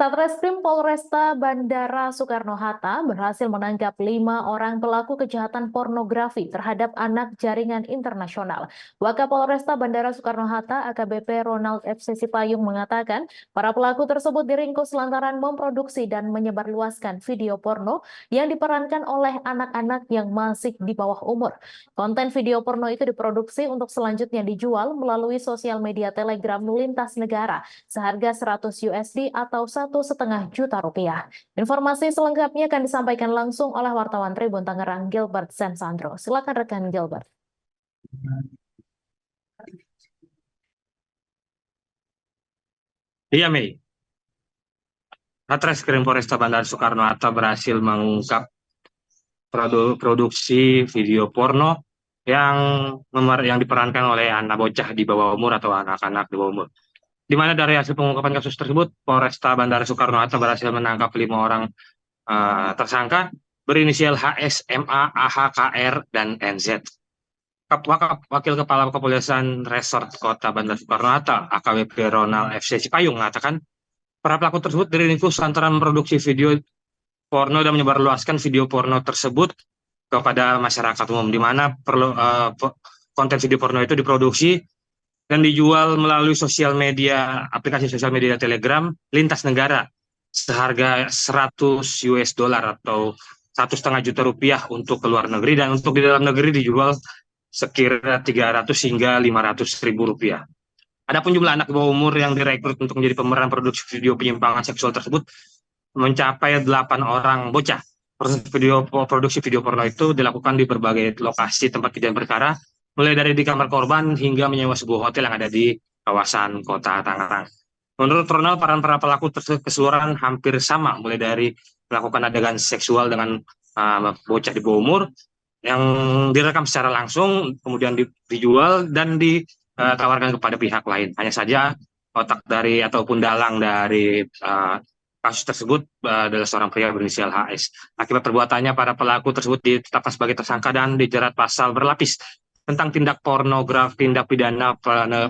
Satreskrim Polresta Bandara Soekarno-Hatta berhasil menangkap 5 orang pelaku kejahatan pornografi terhadap anak jaringan internasional. Wakapolresta Bandara Soekarno-Hatta AKBP Ronald FC Sipayung mengatakan, para pelaku tersebut diringkus lantaran memproduksi dan menyebarluaskan video porno yang diperankan oleh anak-anak yang masih di bawah umur. Konten video porno itu diproduksi untuk selanjutnya dijual melalui sosial media Telegram lintas negara seharga 100 USD atau 1,5 juta rupiah. Informasi selengkapnya akan disampaikan langsung oleh wartawan Tribun Tangerang Gilbert Sensandro. Silakan rekan Gilbert. Iya, Mei. Satreskrim Polresta Bandara Soekarno-Hatta berhasil mengungkap produksi video porno yang diperankan oleh anak bocah di bawah umur atau anak-anak di bawah umur. Di mana dari hasil pengungkapan kasus tersebut, Polresta Bandara Soekarno-Hatta berhasil menangkap 5 orang tersangka berinisial HS, MA, AH, KR, dan NZ. Wakil Kepala Kepolisian Resort Kota Bandara Soekarno-Hatta, AKBP Ronald FC Sipayung, mengatakan para pelaku tersebut diringkus lantaran memproduksi video porno dan menyebarluaskan video porno tersebut kepada masyarakat umum, di mana konten video porno itu diproduksi dan dijual melalui aplikasi sosial media Telegram lintas negara seharga 100 US dollar atau 1,5 juta rupiah untuk ke luar negeri, dan untuk di dalam negeri dijual sekira 300 hingga 500 ribu rupiah. Adapun jumlah anak di bawah umur yang direkrut untuk menjadi pemeran produksi video penyimpangan seksual tersebut mencapai 8 orang bocah. Proses produksi video porno itu dilakukan di berbagai lokasi tempat kejadian perkara, mulai dari di kamar korban hingga menyewa sebuah hotel yang ada di kawasan Kota Tangerang. Menurut Ronald, para pelaku keseluruhan hampir sama, mulai dari melakukan adegan seksual dengan bocah di bawah umur yang direkam secara langsung, kemudian dijual dan ditawarkan kepada pihak lain. Hanya saja otak dari ataupun dalang dari kasus tersebut adalah seorang pria berinisial HS. Akibat perbuatannya, para pelaku tersebut ditetapkan sebagai tersangka dan dijerat pasal berlapis tentang tindak pidana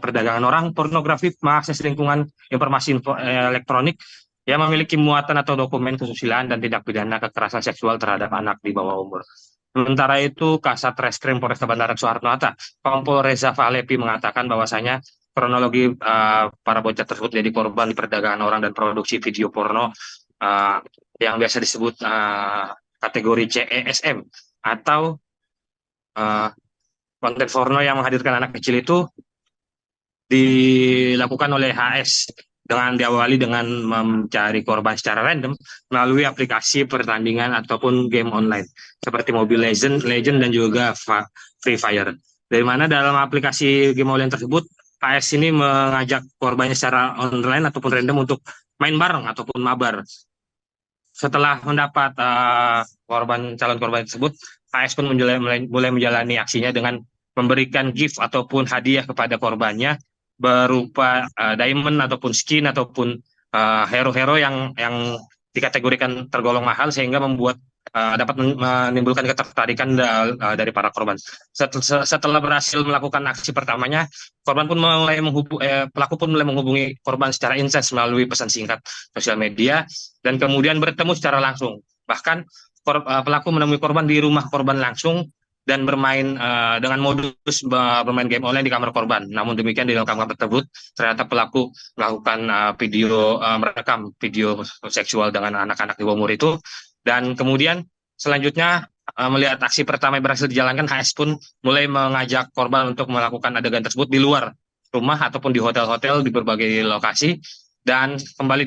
perdagangan orang, pornografi, mengakses lingkungan informasi elektronik yang memiliki muatan atau dokumen kesusilaan, dan tindak pidana kekerasan seksual terhadap anak di bawah umur. Sementara itu, Kasat Reskrim Polresta Bandara Soekarno-Hatta, Kompol Reza Fahlevi, mengatakan bahwasanya kronologi para bocah tersebut jadi korban di perdagangan orang dan produksi video porno yang biasa disebut kategori CESM atau konten porno yang menghadirkan anak kecil itu dilakukan oleh HS dengan diawali dengan mencari korban secara random melalui aplikasi pertandingan ataupun game online seperti Mobile Legend dan juga Free Fire. Dari mana dalam aplikasi game online tersebut, HS ini mengajak korbannya secara online ataupun random untuk main bareng ataupun mabar. Setelah mendapat calon korban tersebut, HS pun mulai menjalani aksinya dengan memberikan gift ataupun hadiah kepada korbannya berupa diamond ataupun skin ataupun hero-hero yang dikategorikan tergolong mahal, sehingga membuat dapat menimbulkan ketertarikan dari para korban. Setelah berhasil melakukan aksi pertamanya, pelaku pun mulai menghubungi korban secara intens melalui pesan singkat sosial media dan kemudian bertemu secara langsung. Bahkan pelaku menemui korban di rumah korban langsung dan bermain dengan modus bermain game online di kamar korban. Namun demikian, di dalam kamar tersebut ternyata pelaku melakukan merekam video seksual dengan anak-anak di bawah umur itu. Dan kemudian selanjutnya melihat aksi pertama yang berhasil dijalankan, HS pun mulai mengajak korban untuk melakukan adegan tersebut di luar rumah ataupun di hotel-hotel di berbagai lokasi, dan kembali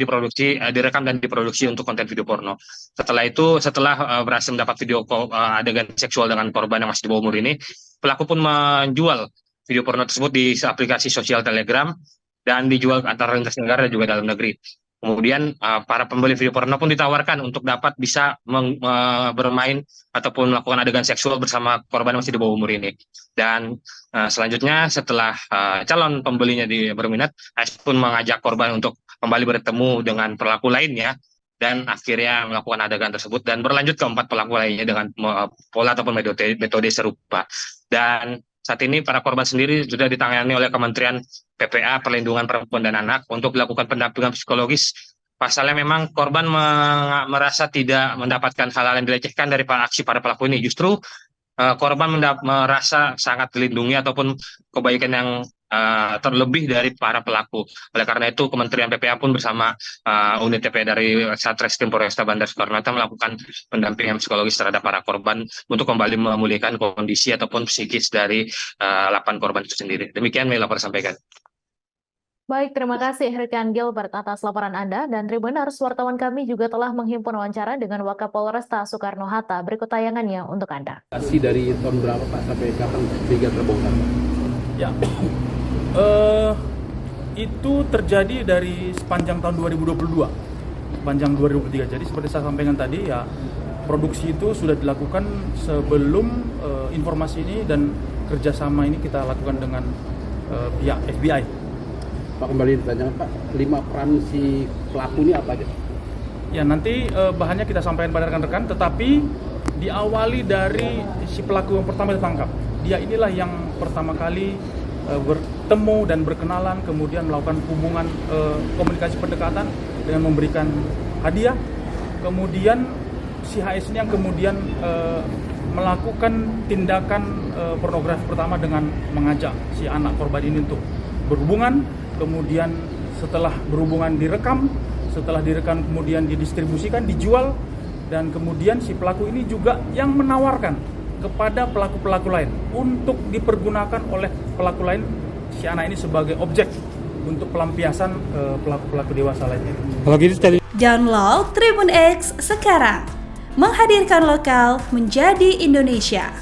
direkam dan diproduksi untuk konten video porno. Setelah berhasil mendapat video adegan seksual dengan korban yang masih di bawah umur ini, pelaku pun menjual video porno tersebut di aplikasi sosial Telegram dan dijual antara lintas negara dan juga dalam negeri. Kemudian para pembeli video porno pun ditawarkan untuk dapat bisa bermain ataupun melakukan adegan seksual bersama korban yang masih di bawah umur ini. Dan selanjutnya, setelah calon pembelinya berminat, HS pun mengajak korban untuk kembali bertemu dengan pelaku lainnya dan akhirnya melakukan adegan tersebut, dan berlanjut ke 4 pelaku lainnya dengan pola ataupun metode serupa. Dan saat ini para korban sendiri sudah ditangani oleh Kementerian PPA, Perlindungan Perempuan dan Anak, untuk dilakukan pendampingan psikologis Pasalnya memang korban merasa tidak mendapatkan hal-hal yang dilecehkan dari aksi para pelaku ini. Justru korban merasa sangat dilindungi ataupun kebaikan yang terlebih dari para pelaku. Oleh karena itu Kementerian PPA pun bersama unit TPA dari Satreskrim Polresta Bandar Soekarno-Hatta melakukan pendampingan psikologis terhadap para korban untuk kembali memulihkan kondisi ataupun psikis dari 8 korban itu sendiri. Demikian yang laporan sampaikan. Baik, terima kasih rekan Gilbert atas laporan Anda, dan Tribuners, wartawan kami juga telah menghimpun wawancara dengan Wakapolresta Soekarno-Hatta. Berikut tayangannya untuk Anda. Dari tahun berapa Pak sampai kapan sehingga terbongkar Pak? Ya, itu terjadi dari sepanjang tahun 2022, sepanjang 2023. Jadi seperti saya sampaikan tadi ya, produksi itu sudah dilakukan sebelum informasi ini, dan kerjasama ini kita lakukan dengan pihak FBI. Pak, kembali ditanyakan Pak, 5 peran si pelaku ini apa aja? Ya, nanti bahannya kita sampaikan pada rekan-rekan, tetapi diawali dari si pelaku yang pertama ditangkap. Dia inilah yang pertama kali bertemu dan berkenalan, kemudian melakukan hubungan komunikasi pendekatan dengan memberikan hadiah. Kemudian si HS ini yang kemudian melakukan tindakan pornografi pertama dengan mengajak si anak korban ini untuk berhubungan. Kemudian setelah berhubungan direkam, setelah direkam kemudian didistribusikan, dijual, dan kemudian si pelaku ini juga yang menawarkan kepada pelaku-pelaku lain untuk dipergunakan oleh pelaku lain si anak ini sebagai objek untuk pelampiasan pelaku-pelaku dewasa lainnya. Download Tribun X sekarang, menghadirkan lokal menjadi Indonesia.